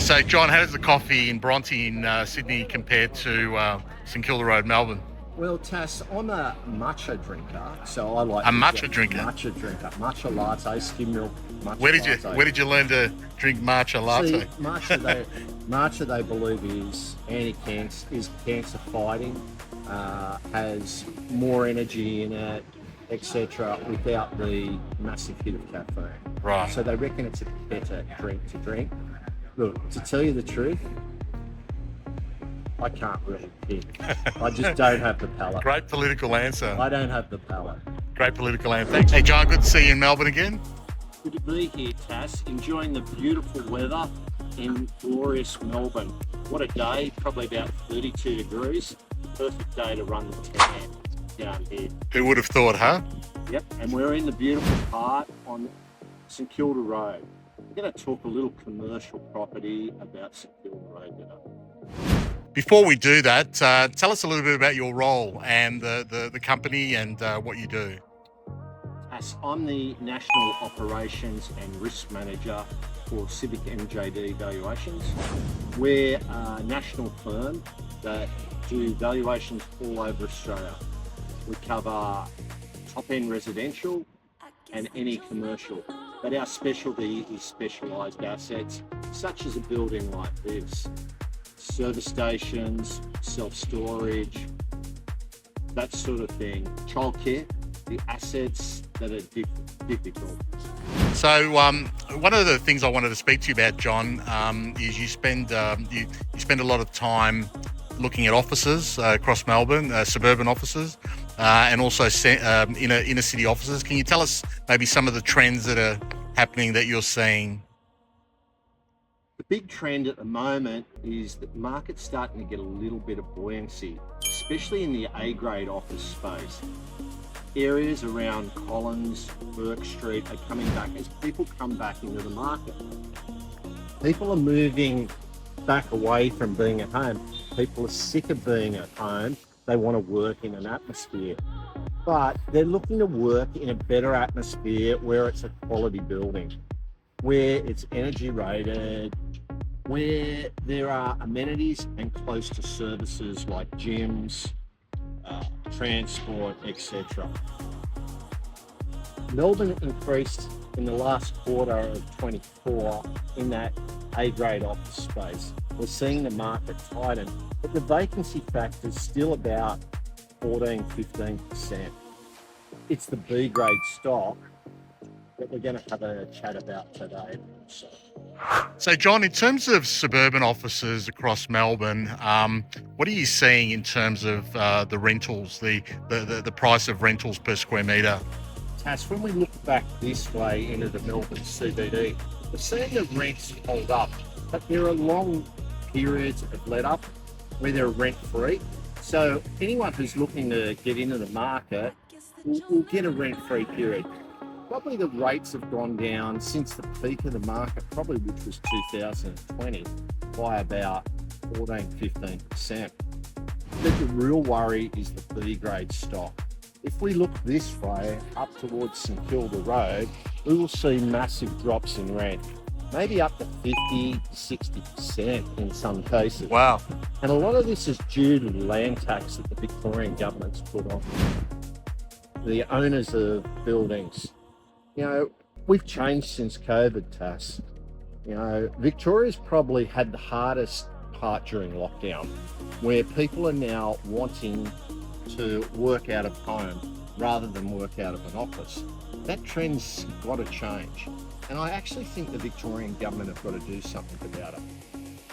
So, John, how does the coffee in Bronte in Sydney compare to St Kilda Road, Melbourne? Well, Tass, I'm a matcha drinker, so I like A matcha drinker? Matcha latte, skim milk matcha latte. Where did you learn to drink matcha latte? See, matcha they believe is anti-cancer, is cancer fighting, has more energy in it, etc., without the massive hit of caffeine. Right. So they reckon it's a better drink to drink. Look, to tell you the truth, I can't really pick. I just don't have the palate. Great political answer. I don't have the palate. Great political answer. Thanks. Hey, John, good to see you in Melbourne again. Good to be here, Tass. Enjoying the beautiful weather in glorious Melbourne. What a day, probably about 32 degrees. Perfect day to run the tan down here. Who would have thought, huh? Yep, and we're in the beautiful part on St Kilda Road. We're going to talk a little commercial property about St Kilda Road today. Before we do that, tell us a little bit about your role and the company and what you do. Tass, I'm the National Operations and Risk Manager for CivicMJD Valuations. We're a national firm that do valuations all over Australia. We cover top-end residential and any commercial, but our specialty is specialised assets, such as a building like this. Service stations, self-storage, that sort of thing. Childcare, the assets that are difficult. So one of the things I wanted to speak to you about, John, is you spend you spend a lot of time looking at offices across Melbourne, suburban offices, and also inner city offices. Can you tell us maybe some of the trends that are happening that you're seeing? The big trend at the moment is that the market's starting to get a little bit of buoyancy, especially in the A-grade office space. Areas around Collins, Burke Street are coming back as people come back into the market. People are moving back away from being at home. People are sick of being at home. They want to work in an atmosphere. But they're looking to work in a better atmosphere where it's a quality building, where it's energy rated, where there are amenities and close to services like gyms, transport, etc. Melbourne increased in the last quarter of 24 in that A-grade office space. We're seeing the market tighten, but the vacancy factor is still about 14-15%. It's the B-grade stock that we're going to have a chat about today. So, John, in terms of suburban offices across Melbourne, what are you seeing in terms of the rentals, the price of rentals per square metre? Tass, when we look back this way into the Melbourne CBD, we're seeing the rents hold up, but there are long periods of let up where they're rent-free. So anyone who's looking to get into the market will get a rent-free period. Probably the rates have gone down since the peak of the market, probably which was 2020, by about 14-15%. But the real worry is the B-grade stock. If we look this way, up towards St Kilda Road, we will see massive drops in rent, maybe up to 50-60% in some cases. Wow. And a lot of this is due to the land tax that the Victorian government's put on the owners of buildings. You know, we've changed since COVID, Tass. You know, Victoria's probably had the hardest part during lockdown, where people are now wanting to work out of home rather than work out of an office. That trend's got to change. And I actually think the Victorian government have got to do something about it.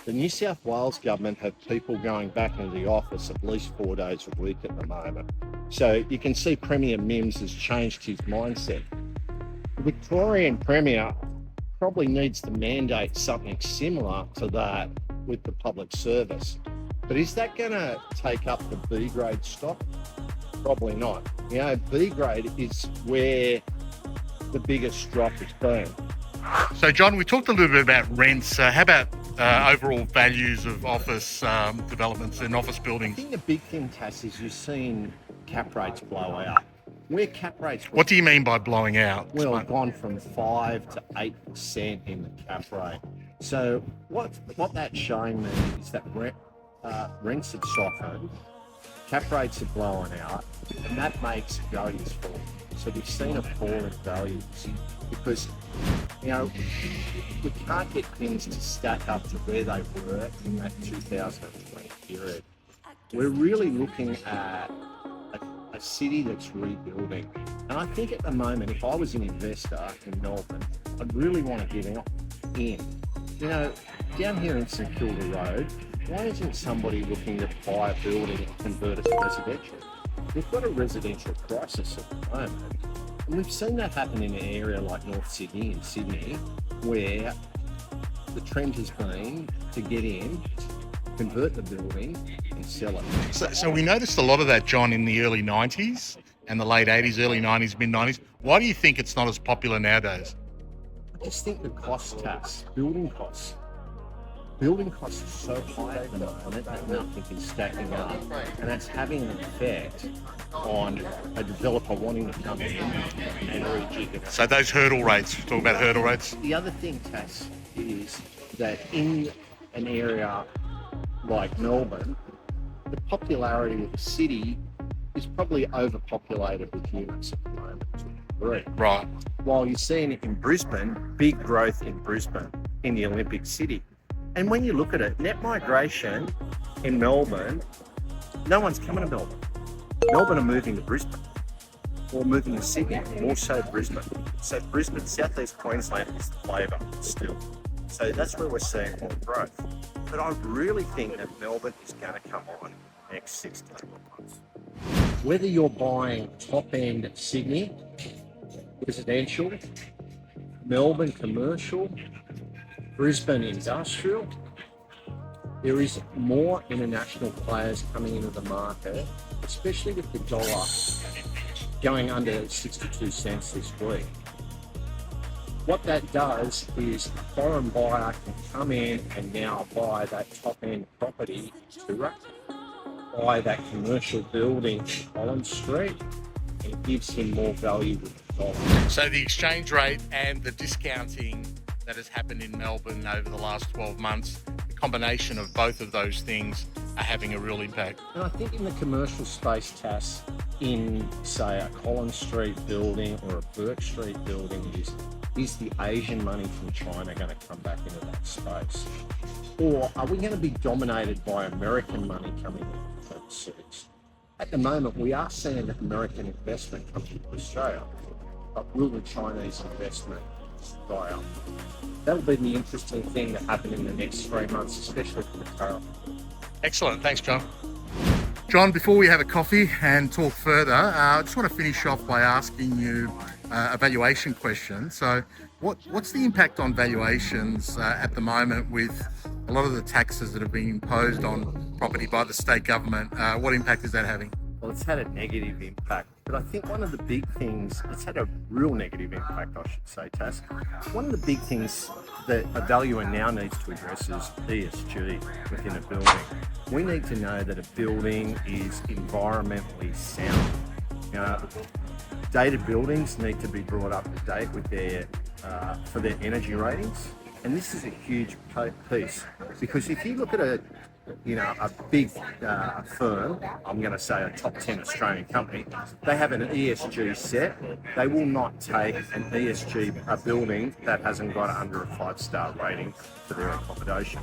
The New South Wales government have people going back into the office at least 4 days a week at the moment. So you can see Premier Mims has changed his mindset. The Victorian Premier probably needs to mandate something similar to that with the public service. But is that going to take up the B-grade stock? Probably not. You know, B-grade is where the biggest drop has been. So, John, we talked a little bit about rents. How about overall values of office developments and office buildings? I think the big thing, Tass, is you've seen cap rates blow out. Where cap rates... What do you mean by blowing out? Well, gone from 5 to 8% in the cap rate. So what that's showing me is that rents have softened, cap rates are blowing out, and that makes values fall. So we've seen a fall in values because, you know, we can't get things to stack up to where they were in that 2020 period. We're really looking at a city that's rebuilding. And I think at the moment, if I was an investor in Melbourne, I'd really want to get in. You know, down here in St Kilda Road, why isn't somebody looking to buy a building and convert it to residential? We've got a residential crisis at the moment. And we've seen that happen in an area like North Sydney, in Sydney, where the trend has been to get in, convert the building and sell it. So we noticed a lot of that, John, in the early 90s and the late 80s, early 90s, mid 90s. Why do you think it's not as popular nowadays? I just think the cost, Tass, building costs are so high at the moment that nothing is stacking up, and that's having an effect on a developer wanting to come in and rejig it. So those hurdle rates, talk about hurdle rates. The other thing, Tass, is that in an area like Melbourne, the popularity of the city is probably overpopulated with humans at the moment. Right. While you're seeing it in Brisbane, big growth in Brisbane, in the Olympic City. And when you look at it, net migration in Melbourne, no one's coming to Melbourne. Melbourne are moving to Brisbane or moving to Sydney, more so Brisbane. So Brisbane, Southeast Queensland is the flavour still. So that's where we're seeing more growth. But I really think that Melbourne is going to come on next 6 to 12 months. Whether you're buying top-end Sydney, residential, Melbourne commercial, Brisbane industrial, there is more international players coming into the market, especially with the dollar going under 62 cents this week. What that does is a foreign buyer can come in and now buy that top-end property to buy that commercial building in Collins Street, and it gives him more value with the dollar. So the exchange rate and the discounting that has happened in Melbourne over the last 12 months, the combination of both of those things are having a real impact. And I think in the commercial space, Tass, in say a Collins Street building or a Burke Street building, is the Asian money from China going to come back into that space? Or are we going to be dominated by American money coming in overseas? At the moment, we are seeing American investment come into Australia, but will the Chinese investment die up? That'll be the interesting thing that happen in the next 3 months, especially for the tariff. Excellent. Thanks, John. John, before we have a coffee and talk further, I just want to finish off by asking you a valuation question. So what's the impact on valuations at the moment with a lot of the taxes that have been imposed on property by the state government? What impact is that having? Well, it's had a negative impact, but I think one of the big things, it's had a real negative impact, I should say, Tass. One of the big things that a valuer now needs to address is ESG within a building. We need to know that a building is environmentally sound. You know, dated buildings need to be brought up to date with their for their energy ratings, and this is a huge piece, because if you look at a big firm, I'm going to say a top 10 Australian company, they have an ESG set. They will not take an ESG building that hasn't got under a 5-star rating for their accommodation.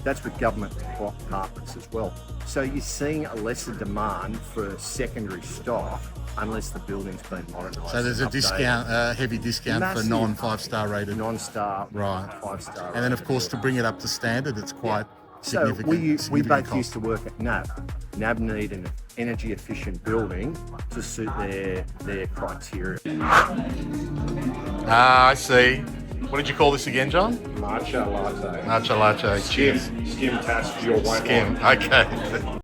That's with government departments as well. So you're seeing a lesser demand for secondary stock unless the building's been modernised. So there's a discount, heavy discount Massive. for non-5-star rated. Non-star, Right. 5-star. And then, of course, to bring it up to standard, it's quite So significant. we significant both cost. used to work at NAB. NAB need an energy efficient building to suit their criteria. Ah, I see. What did you call this again, John? Matcha latte. Matcha latte. Cheers. Skim Tass for your white Skim. wine. Okay.